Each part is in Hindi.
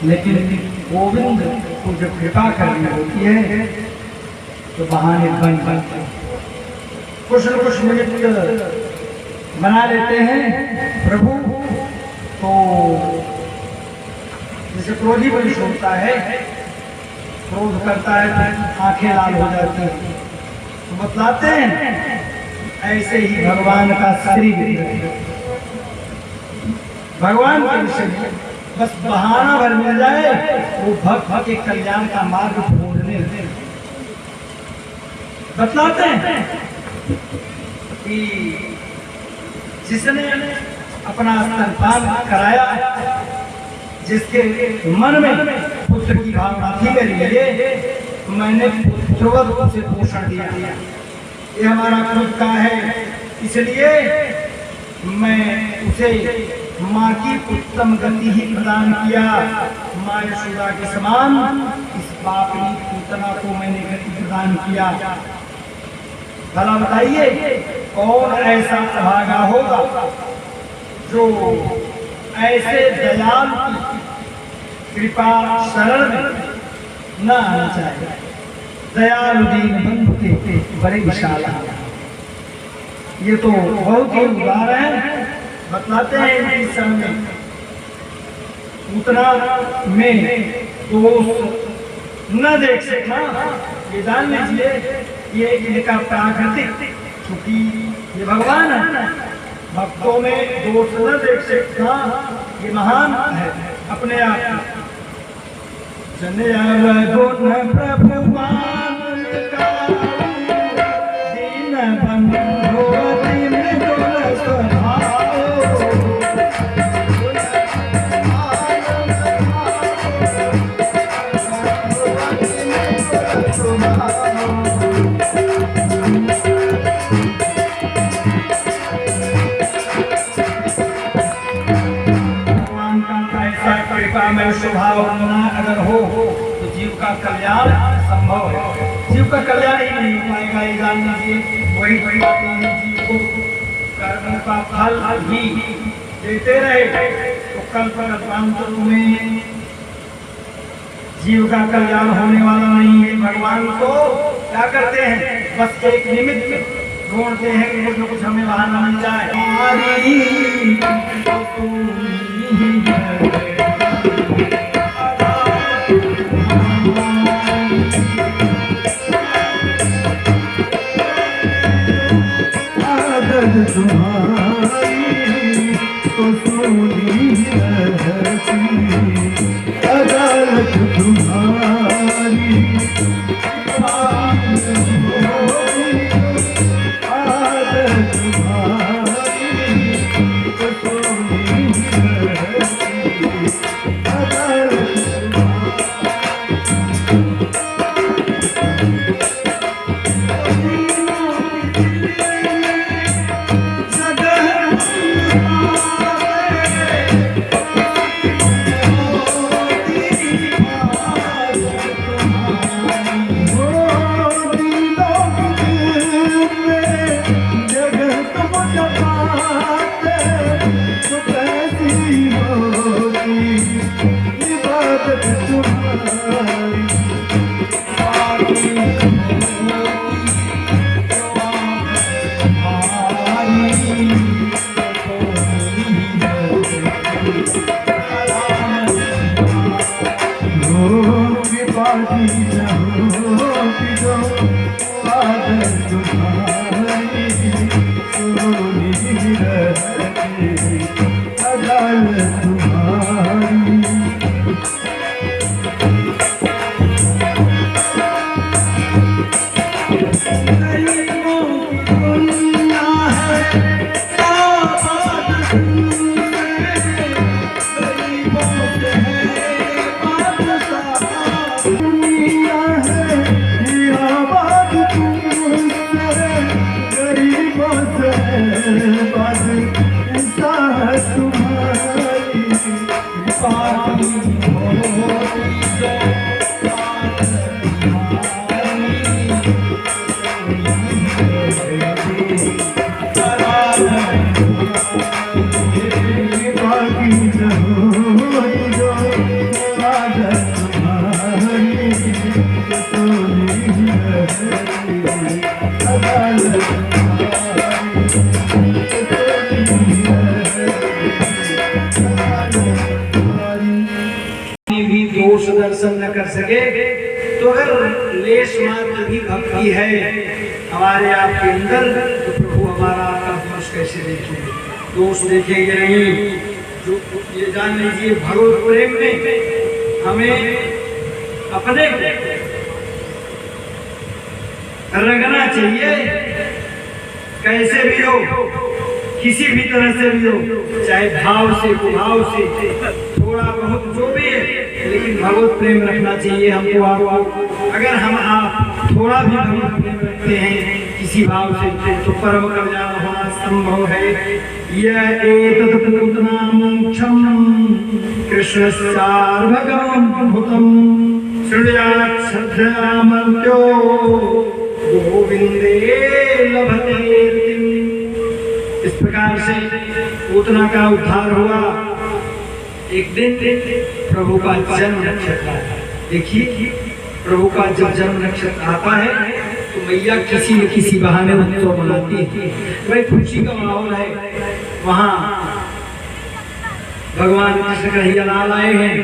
लेकिन गोविंद को जब कृपा करनी होती है तो बहाने बन बनते कुछ न कुछ निमित्त बना लेते हैं प्रभु। तो जैसे क्रोधी पुरुष होता है, क्रोध करता है तो आंखें लाल हो जाती हैं, तो बतलाते हैं ऐसे ही भगवान का श्री भगवान के विषय में बस बहाना भर मिल जाए वो भक्त के कल्याण का मार्ग ढूंढने बतलाते हैं कि जिसने अपना स्तनपान कराया, जिसके मन में पुत्र की भावना थी मेरे लिए, मैंने पुत्रवत उसे पोषण दिया। ये हमारा खुद का है, इसलिए मैं उसे माँ की उत्तम गति ही प्रदान किया। माँ यशोदा के समान इस बापनी पूतना को मैंने गति प्रदान किया। भला बताइए कौन ऐसा अभागा होगा जो ऐसे दयालु की कृपा शरण में न आना चाहे। दयालु दीन बंधु के बड़े विशाल, ये तो बहुत ही उदाहरण बतलाते हैं इनकी सामने। उतना में दोष न देख सकना, ये जान लीजिए ये इनका प्राकृतिक, क्योंकि ये भगवान है, भक्तों में दोष न देख सकना ये महान है अपने आप। जन गुण प्रभु मान का दीन बंधु दीन गुण स्वभाव। में स्वभाव होना अगर हो तो जीव का कल्याण संभव है। जीव का कल्याण ही नहीं हो पाएगा, ये जान लीजिए। वही बड़ी बात है, जीव को कर्म का फल ही देते रहे तो कल पर तो तुम्हें जीव का कल्याण होने वाला नहीं है। भगवान को क्या करते हैं, बस एक निमित्त ढूंढते हैं कि कुछ कुछ हमें बहाना मिल जाए। तुम्हारी तो सोनी अदालत तुम्हारी आदत तुम्हारी तो सोनी अदालत दर्शन न कर सके, तो अगर लेश मात्र भी भक्ति है हमारे आपके अंदर, तो प्रभु हमारा आपका दोष कैसे देखेंगे? दोष देखेंगे नहीं। जो ये जान लीजिए, भगवत प्रेम में हमें अपने रंगना चाहिए, कैसे भी हो, किसी भी तरह से भी हो, चाहे भाव से कुभाव से, थोड़ा बहुत जो भी है, लेकिन भगवत प्रेम रखना चाहिए हमको आपको। अगर हम आप थोड़ा भी भगवत प्रेम रखते हैं किसी भाव से, तो परम कल्याण होना संभव है। यह एतत्पूतनामोक्षं कृष्णस्यार्भगमभूतं सृजात् श्रद्धयामर्त्यो गोविंदे लभते। इस प्रकार से पूतना का उद्धार हुआ। एक दिन प्रभु का जन्म नक्षत्र आता है। देखिए, प्रभु का जब जन्म नक्षत्र आता है तो मैया किसी न किसी बहाने उत्सव मनाती है। भाई खुशी का माहौल है वहाँ। भगवान कृष्ण कन्हैया लाल आए हैं,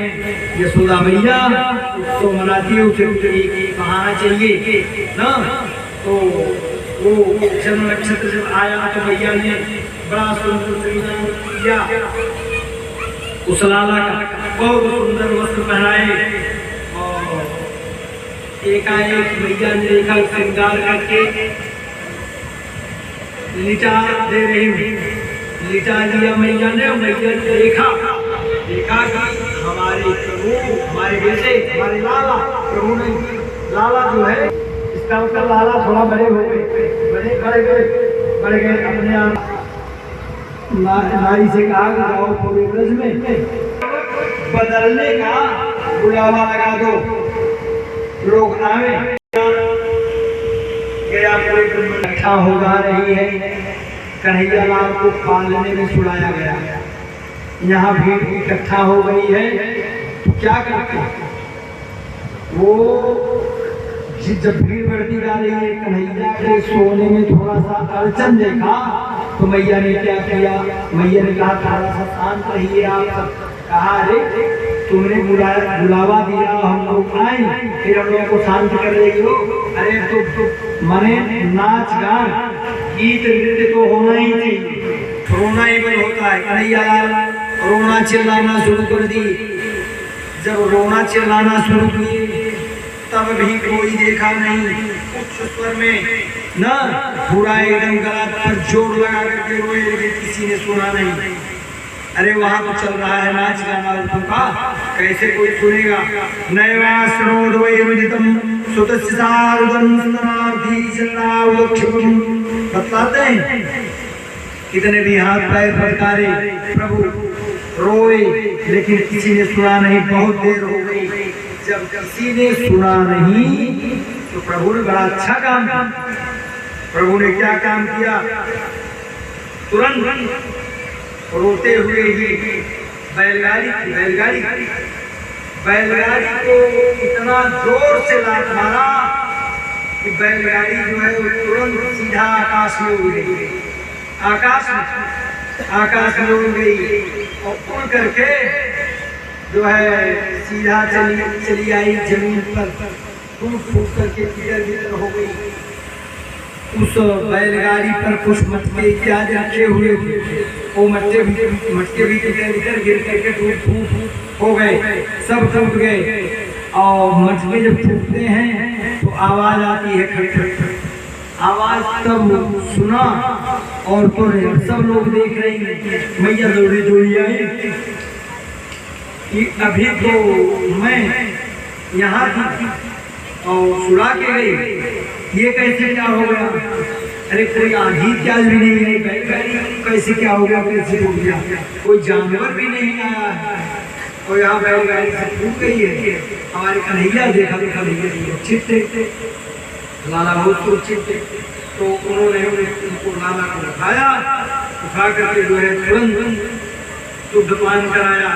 यशोदा मैया उत्सव मनाती है, उसे बहाना चाहिए ना। तो वो जन्म नक्षत्र जब आया तो मैया ने बड़ा सुंदर किया, उस लाला का बहुत सुंदर वस्त्र पहनाए, और एकाएक मैया ने देखा श्रृंगार करके लिटा दे रही हूँ, लिटा दिया मैया ने। मैया ने देखा कि हमारे प्रभु, हमारे बेटे, हमारे लाला, प्रभु नहीं, लाला जो है इसका मतलब लाला थोड़ा बड़े हो गए, बढ़ गए अपने आप। नारी से कहा कि जाओ पूरे ब्रज में बदलने का बुलावा लगा दो, लोग आवे। गया पूरे ब्रज में इकट्ठा हो जा रही है। कन्हैया लाल को पालने में छुड़ाया गया, यहाँ भीड़ इकट्ठा हो गई है, तो क्या करते वो? जब भीड़ बढ़ती जा रही है, कन्हैया के सोने में थोड़ा सा अड़चन देखा, तो मैया ने क्या किया? मैया ने कहा थोड़ा सा शांत रहिए आप सब। कहा अरे तुमने बुलावा दिया, हम लोग आए, फिर हम लोगों को शांत कर रही हो? अरे तो मने नाच गान गीत नृत्य तो होना ही चाहिए, रोना ही बंद होता है। कन्हैया रोना चिल्लाना शुरू कर दी। जब रोना चिल्लाना शुरू किए तब भी कोई देखा नहीं, उच्च स्वर में ना, पूरा एकदम गला पर जोर लगा करके रोए, लेकिन किसी ने सुना नहीं। अरे वहाँ तो चल रहा है नाच गाना उर्दू का, कैसे कोई सुनेगा? नैवा श्रोदवैरुदितम बतलाते हैं, कितने भी हाथ पैर फटकारे, प्रभु रोए, लेकिन किसी ने सुना नहीं। बहुत देर हो गई, जब किसी ने सुना नहीं तो प्रभु ने बड़ा अच्छा काम किया। प्रभु ने क्या काम किया? तुरंत रोते हुए ही बैलगाड़ी को इतना जोर से लात मारा कि बैलगाड़ी जो है वो तुरंत सीधा आकाश में उड़ गई। आकाश में उड़ गई और उड़ करके जो है सीधा चली आई जमीन पर, फूट करके इधर हो गई। उस बैलगाड़ी पर कुछ मटके इत्यादि रखे हुए थे, वो मटके भी इधर गिर करके टूट हो गए, सब टूट गए। और मटके जब टूटते हैं तो आवाज आती है, खट आवाज तब सुना, और तो सब लोग देख रहे हैं। मैया दौड़ी आई कि अभी तो मैं यहाँ थी और सुला के गई, ये कैसे क्या हो गया? अरे कोई आंधी क्या भी नहीं है, कैसे क्या हो गया, कैसे टूट गया? कोई जानवर भी नहीं आया है और यहाँ बैलगाड़ी से टूट गई है। हमारे कन्हैया देखा चिट्टे लाला बहुत सुरक्षित थे, तो उन्होंने उनको लाला को उठा करके जो है तुरंत दुग्धपान कराया।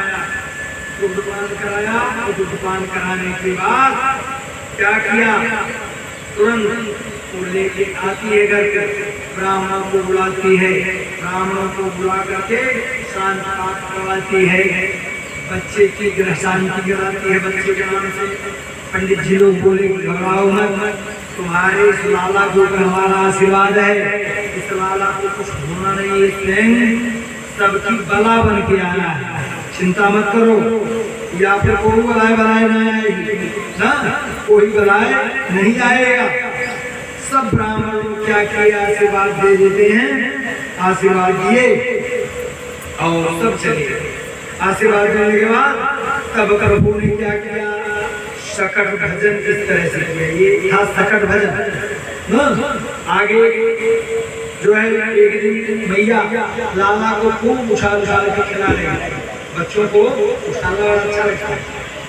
और दुग्धपान कराने के बाद क्या किया? तुरंत वो लेके आती है घर पे, ब्राह्मणों को बुलाती है, ब्राह्मणों को बुला करके शांत पाठ करवाती है। बच्चे की ग्रह शांति गिराती है बच्चे के नाम से। पंडित जी लोग बोले घबराओ मत, तुम्हारे इस लाला को हमारा आशीर्वाद है, इस लाला को कुछ होना नहीं, इसने सबकी बला बन के आया है, चिंता मत करो। या फिर कोई बलाए न आएगी ना, कोई बलाए नहीं आएगा। सब ब्राह्मण लोग क्या किया, आशीर्वाद दे देते हैं, आशीर्वाद दिए और सब चले गए। आशीर्वाद देने के बाद तब प्रभु ने क्या किया, सकट भजन किस तरह से किया, ये था सकट भजन। आगे जो है एक दिन मैया लाला को खूब उछाल उछाल के खिला रही, बच्चों को उछालना बड़ा अच्छा लगता है,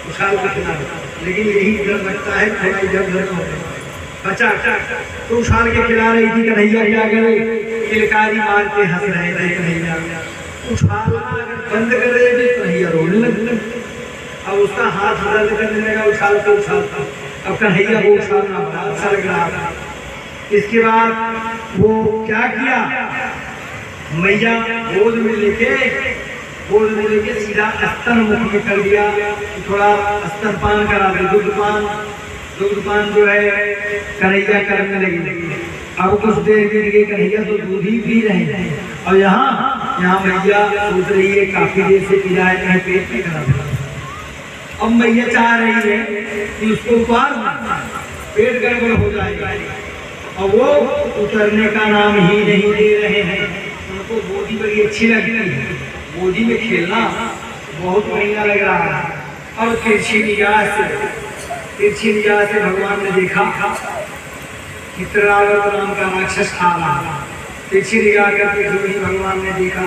उछाल के खिलाना, लेकिन यही डर लगता है थोड़ा इधर उधर हो बच्चा तो उछाल के खिला रही थी। कन्हैया क्या करे, किलकारी मार के हंस रहे थे कन्हैया। उछालना अगर बंद कर देगी तो कन्हैया रोने लगे, अब उसका हाथ दर्द करने लगा उछालता उछालता। अब कन्हैया को उछालना बड़ा अच्छा लग रहा था। इसके बाद वो क्या किया, मैया गोद में लेके सीधा स्तन मुख में कर दिया, थोड़ा स्तनपान करा दे, दुग्धपान जो है कन्हैया करने लगी। अब कुछ देर के लिए कन्हैया तो दूध ही पी रहे हैं, और यहाँ मैया सोच रही है काफी देर से पी रहा है, कहीं पेट नहीं खराब। अब मैया चाह रही है कि उसको उतार, पेट गड़बड़ हो जाएगा, और वो उतरने का नाम ही नहीं ले रहे हैं। उनको गोदी बड़ी अच्छी लग रही है, गोदी में खेलना बहुत बढ़िया लग रहा है। और तिरछी निगाह से भगवान ने देखा कि त्रिरावत नाम का राक्षस खा रहा। तिरछी निगाह करके जो ही भगवान ने देखा,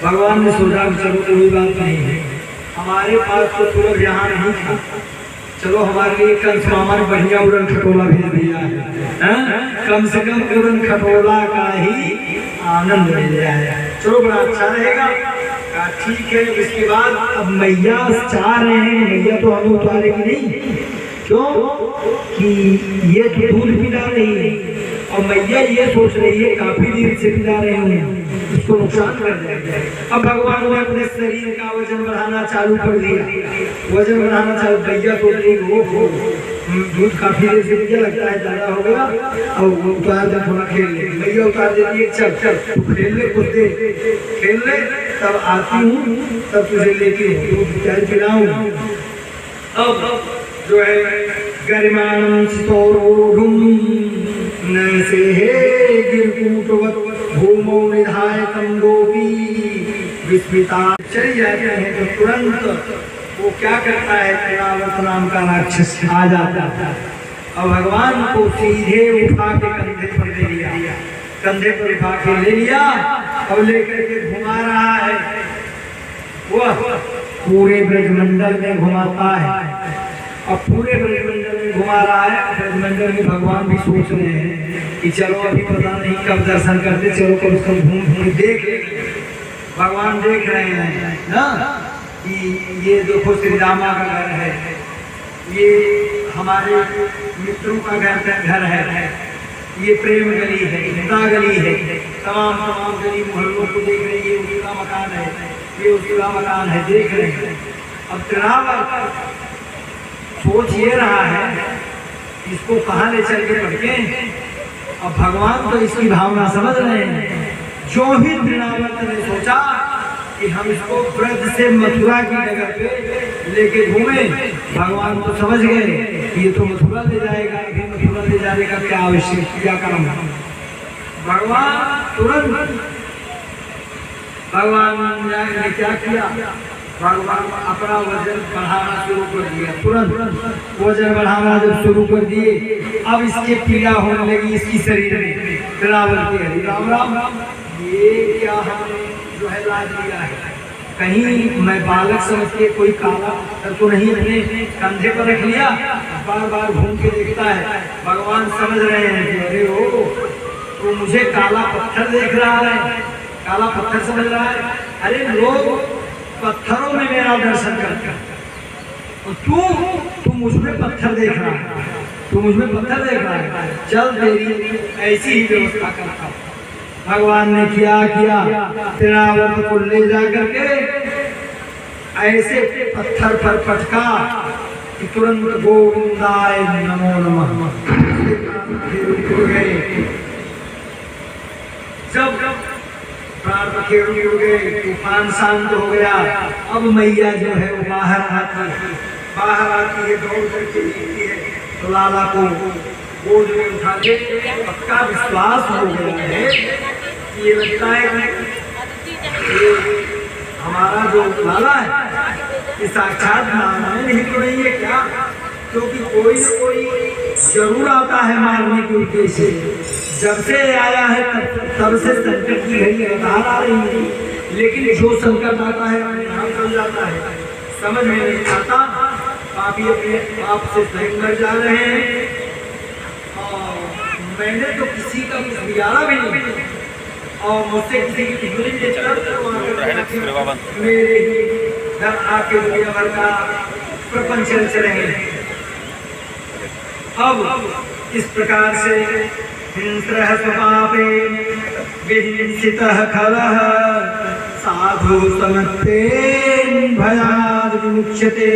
भगवान ने सोचा चलो कोई बात नहीं है, हमारे पास तो तुरंत यहाँ नहीं था, चलो हमारे लिए कंस मामा ने बढ़िया उड़न खटोला भेज दिया है, कम से कम उड़न खटोला का ही आनंद मिल जाए, चलो बड़ा अच्छा रहेगा। ठीक है। इसके बाद अब मैया चाह रहे हैं, मैया तो हमें उतारेगी नहीं, क्यों कि ये तो दूध पिला रही है, और मैया ये सोच रही है काफी देर से पिला रहे हैं, इसको नुकसान कर जाएगा। अब भगवान ने अपने शरीर का वजन बढ़ाना चालू कर दिया, वजन बढ़ाना चालू। मैया सोच रही वो दूध काफी देर से मुझे लगता है ज्यादा हो गया, और वो उतार दे, थोड़ा खेल ले। मैया उतार देती है, चल चल तू खेल ले, कुछ देर खेल ले, तब आती हूँ, तब तुझे लेके दूध चाय पिलाऊं। अब जो है गरिमाणं स्तोरोढुं नैसे हे गिरकूटवत् भूमौ निधाय तं गोपी विस्मिता। चल जाते हैं तो तुरंत वो क्या करता है, त्रिरावत नाम का राक्षस आ जाता है, और भगवान को सीधे उठा के कंधे पर ले लिया, कंधे पर उठा के ले लिया और लेकर के घुमा रहा है। वह पूरे ब्रजमंडल में घुमाता है, अब पूरे ब्रजमंडल में घुमा रहा है। ब्रजमंडल में भगवान भी सोच रहे हैं कि चलो अभी पता नहीं कब दर्शन करते, चलो कम से कम घूम घूम देख ले। भगवान देख रहे हैं ना कि ये देखो श्री रामा का घर है, ये हमारे मित्रों का घर है, ये प्रेम गली है, गीता गली है, तमाम गली मोहल्लों को देख रहे हैं, ये उसका मकान है, ये उसका मकान है, देख रहे हैं। अब त्रिरावत सोच ये रहा है इसको कहाँ ले चल के पड़के। अब भगवान तो इसकी भावना समझ रहे हैं। जो ही त्रिरावत ने सोचा कि हम इसको ब्रज से मथुरा की जगह पे लेके घूमे, भगवान तो समझ गए ये तो मथुरा ले जाएगा, मथुरा ले जाने का क्या आवश्यक, क्या काम। भगवान तुरंत भगवान ने क्या किया, भगवान अपना वजन बढ़ाना शुरू कर दिया, तुरंत वजन बढ़ाना जब शुरू कर दिए, अब इसके पीड़ा होने लगी इसकी शरीर में। त्रिरावत के राम राम ये क्या हमने जो है लाद लिया है, कहीं मैं बालक समझ के कोई काला पत्थर तो नहीं अपने कंधे पर रख लिया। बार बार घूम के देखता है, भगवान समझ रहे हैं कि अरे ओ तो मुझे काला पत्थर देख रहा है, काला पत्थर समझ रहा है। अरे लोग पत्थरों में मेरा दर्शन करते हैं, तू मुझमें पत्थर देख रहा है, तू मुझमें पत्थर देख रहा है, चल तेरी ऐसी ही व्यवस्था करता। भगवान ने क्या किया, त्रिरावत को ले जा करके ऐसे पत्थर पर पटका कि तुरंत गोविंदाय नमो नमः उड़ गए। जब प्राण उड़ गए, तूफान शांत हो गया। अब मैया जो है वो बाहर आती है, दौड़ करके देखती है तो लाला को गोद में उठा के पक्का विश्वास हो गया है कि ये लगता है कि हमारा जो लाला है ये साक्षात नारायण ही तो नहीं है क्या, क्योंकि कोई न कोई जरूर आता है मारने के उद्देश्य से। जब से आया है तब से संकट की घड़ी लगातार आ रही है, लेकिन जो संकट आता है नाम चल जाता है, समझ में नहीं आता। आप ये अपने आप से सहन कर जा रहे हैं। और मैंने तो किसी का कुछ बिगाड़ा भी नहीं, और मुझसे किसी की बिगड़ी मेरे घर आके दुनिया भर का प्रपंच चले हैं। अब इस प्रकार से हिंस्रः स्वपापे विहिंसितः खरः साधु समत्तेन भयाद् विमुच्यते।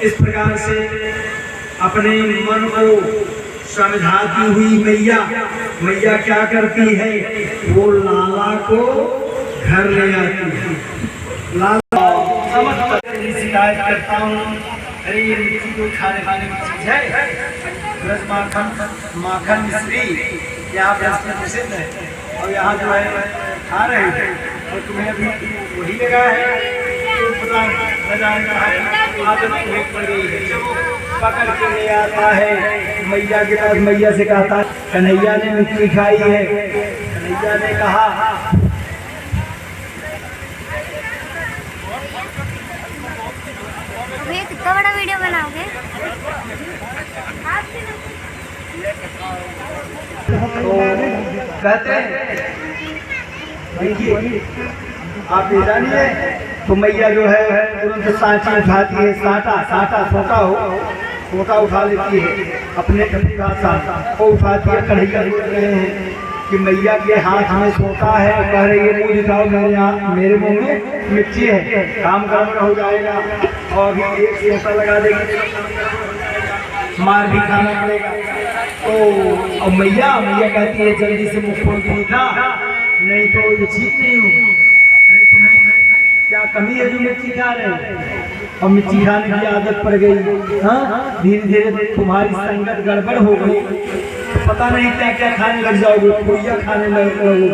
इस प्रकार से अपने मन को समझाती हुई मैया क्या करती है, वो लाला को घर ले आती है। लाला शिकायत करता हूँ, अरे ये मिट्टी को खाने की चीज है, रस माखन मिश्री यहाँ रस में प्रसिद्ध है, और यहाँ जो है खा रहे थे और तुम्हें अभी वही लगा है, तो पता न जाने आदत बहुत पड़ गई है। पकड़ के ले आता है मैया के पास। मैया से कहता कन्हैया ने मिट्टी खाई है। कन्हैया ने कहा कितना बड़ा वीडियो बनाओगे? तो कहते हैं देखिए आप ये जानिए, तो मैया जो है तुरंत सांची उठाती है, सोटा उठा लेती है अपने साथ को उठाती है। कन्हैया बोल रहे हैं कि मैया के हाथ में सोटा है, कह रही है मुँह दिखाओ, मेरे मुंह में मिट्टी है, काम गड़बड़ हो जाएगा और अभी एक सोटा लगा देगी, मार भी खाना पड़ेगा। तो मैया कहती है जल्दी से मुँह खोल के दिखा, नहीं तो ये ठीक नहीं हो। अरे तुम्हें क्या कमी है जो मिट्टी खा रहे हैं? और मिट्टी खाने की आदत पड़ गई। हाँ, धीरे धीरे तुम्हारी संगत गड़बड़ हो गई, पता नहीं क्या क्या खाने लग जाओगे, खोइया खाने लगोगे,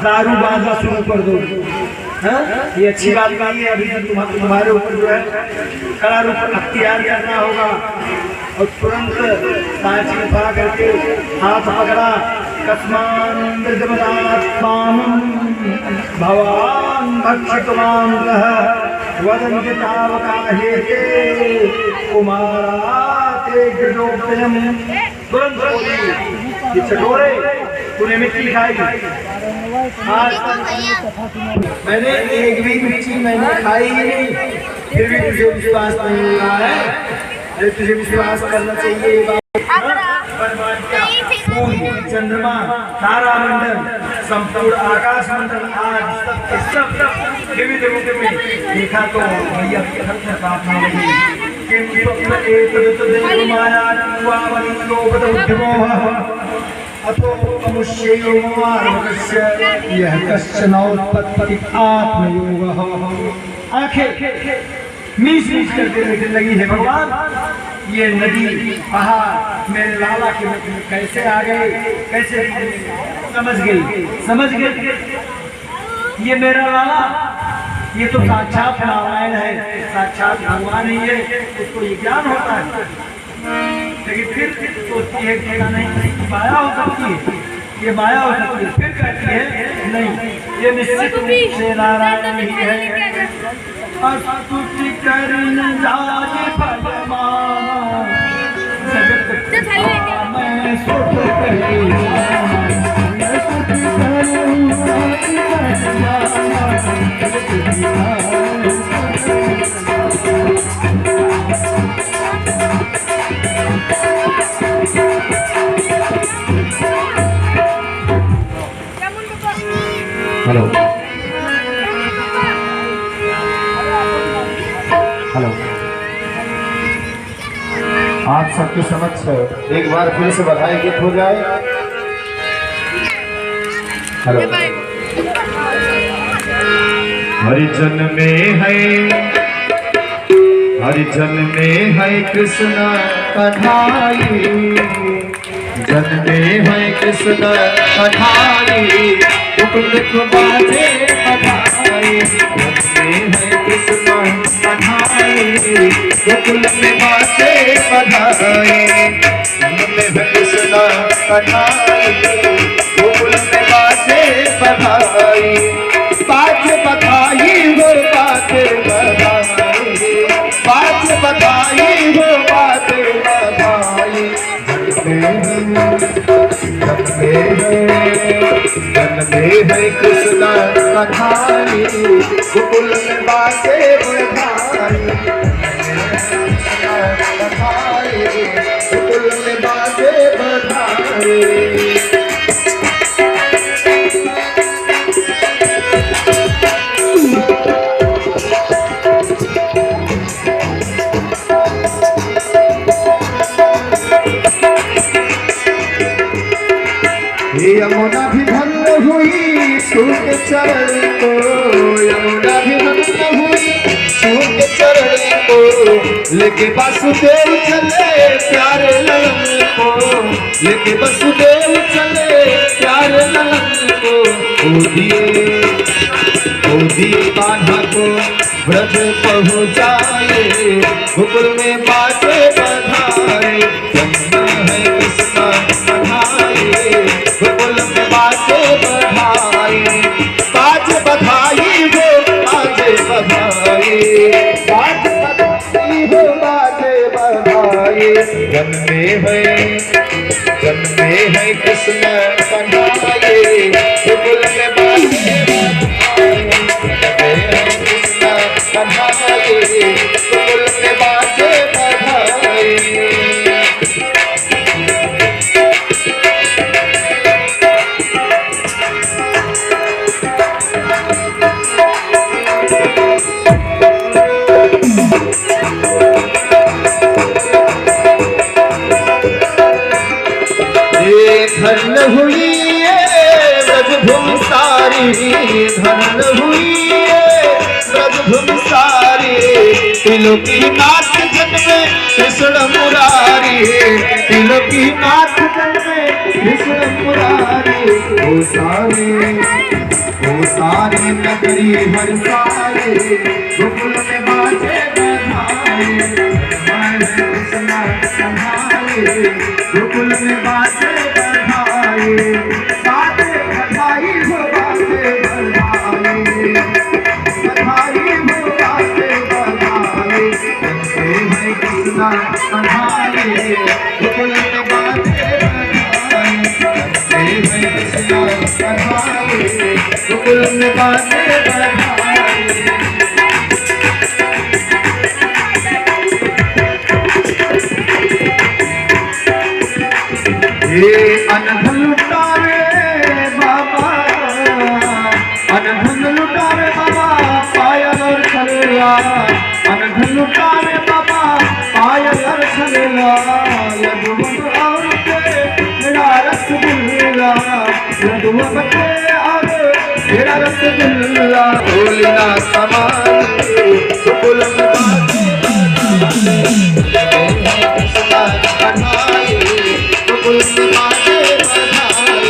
दारू बांधा शुरू कर दो। हाँ, ये अच्छी बात नहीं है। अभी तुम्हारे ऊपर जो है कड़ा रूप अख्तियार करना होगा। और तुरंत सांची उठा करके हाथ पकड़ा, कस्मान भवान भक्षितवान वदन्ति तावकाहेते कुमाराते गृहोपयम। तुरंत बोली ये चटोरे तूने मिट्टी खाई। आज मैंने एक भी मिट्टी मैंने खाई ही नहीं, फिर भी तुझे विश्वास नहीं हो रहा है। अरे तुझे विश्वास करना चाहिए। चंद्रमा, तारामंडल, संपूर्ण आकाश मंडल आज सब विविध रूप में देखा तो भैया प्रार्थना लगी आंखें मीच करते लगी है भगवान। ये नदी पहाड़ मेरे लाला के कैसे आ गए, कैसे समझ गई ये मेरा लाला, ये तो साक्षात नारायण है, साक्षात भगवान ही है, उसको ये ज्ञान होता है। लेकिन फिर सोचती है कि नहीं माया हो सकती है, ये माया हो सकती है। फिर कहती है नहीं, ये निश्चित रूप से नारायण ही है। स्तुति करने जाए भगवान जगत मैं सुख हेलो हेलो, आप सबके समक्ष एक बार फिर से बधाई गीत हो जाए। हेलो, हरिजन में है, हरिजन में है कृष्ण कन्हाई, जन में है कृष्ण कन्हाई, मुकुंद बाजे बधाई। जन में है कृष्ण कन्हाई, मुकुंद में बाजे बधाई। जन में है कृष्ण कन्हाई, मुकुंद में बाजे बधाई। बाजे बधाई हो बाजे बधाई, बाजे बधाई हो बाजे बधाई। जन में है कृष्ण कन्हाई, गोकुल में बाजे बधाई। गोकुल में बाजे बधाई। यमुना भी भंग हुई सूख चरण को, यमुना भी भंग हुई सूख चरण को। लेके वासुदेव चले प्यारे ललन को, लेके वासुदेव चले प्यारे ललन को। दिए कान्हा को व्रज पहुँचाए, गोकुल में बाजे बधाई। जन्म है कृष्ण कन्हाई, गोकुल में बाजे बधाई। बाजे बधाई हो बाजे बधाई, बाजे बधाई हो बाजे बधाई। जन्मे है कृष्ण कन्हाई, गोकुल में बाजे बधाई। कृष्ण कन्हाई, गोकुल में बाजे बधाई। धन हुई ब्रजभूमि सारी, धन हुई ब्रजभूमि सारी। त्रिलोकी नाथ जन्मे कृष्ण मुरारी, त्रिलोकी नाथ जन्मे कृष्ण मुरारी। ओ सारे नगरी हर सारे, गोकुल में बाजे बधाई। कृष्ण कन्हाई, गोकुल में बाजे बधाई। बाजे बधाई हो बाजे बधाई, बधाई हो बाजे बधाई। जन्मे है कृष्ण कन्हाई, गोकुल में बाजे बधाई। जन्मे है कृष्ण कन्हाई, गोकुल में बाजे बधाई। अनधन लुटावे बाबा, अनधन लुटावे बाबा पायल और छलेला। अनधन लुटावे बाबा पायल और छलेला। यदुवन और मेरा रसगुल्ला, यदुवन और मेरा रसगुल्ला। भोलिना समान गोकुल में बाजे कन्हाई, गोकुल में बाजे बधाई।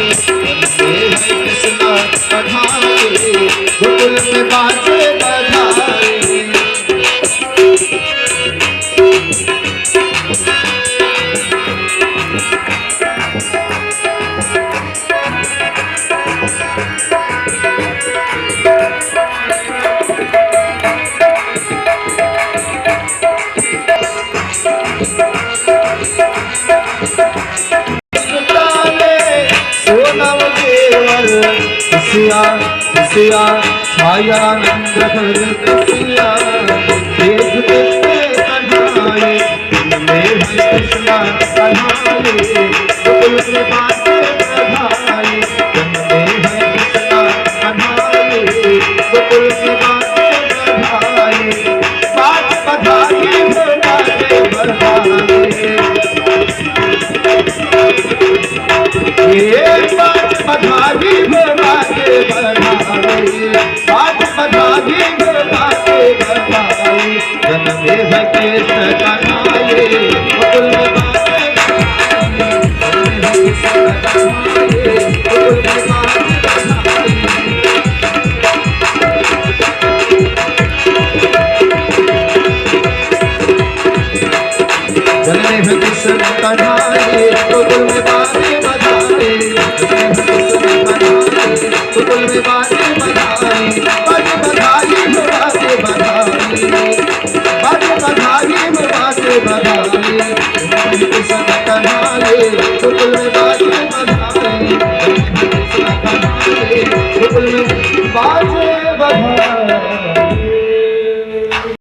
कृष्ण कन्हाई, गोकुल में बाजे बधाई। खुशिया छाया नंद भर खुशिया, देश देश में कन्हाई। में है कृष्ण कन्हाई, गोकुल में बाजे बधाई। में है कृष्ण कन्हाई, गोकुल में बाजे बधाई। बाजे बधाई बाजे बधाई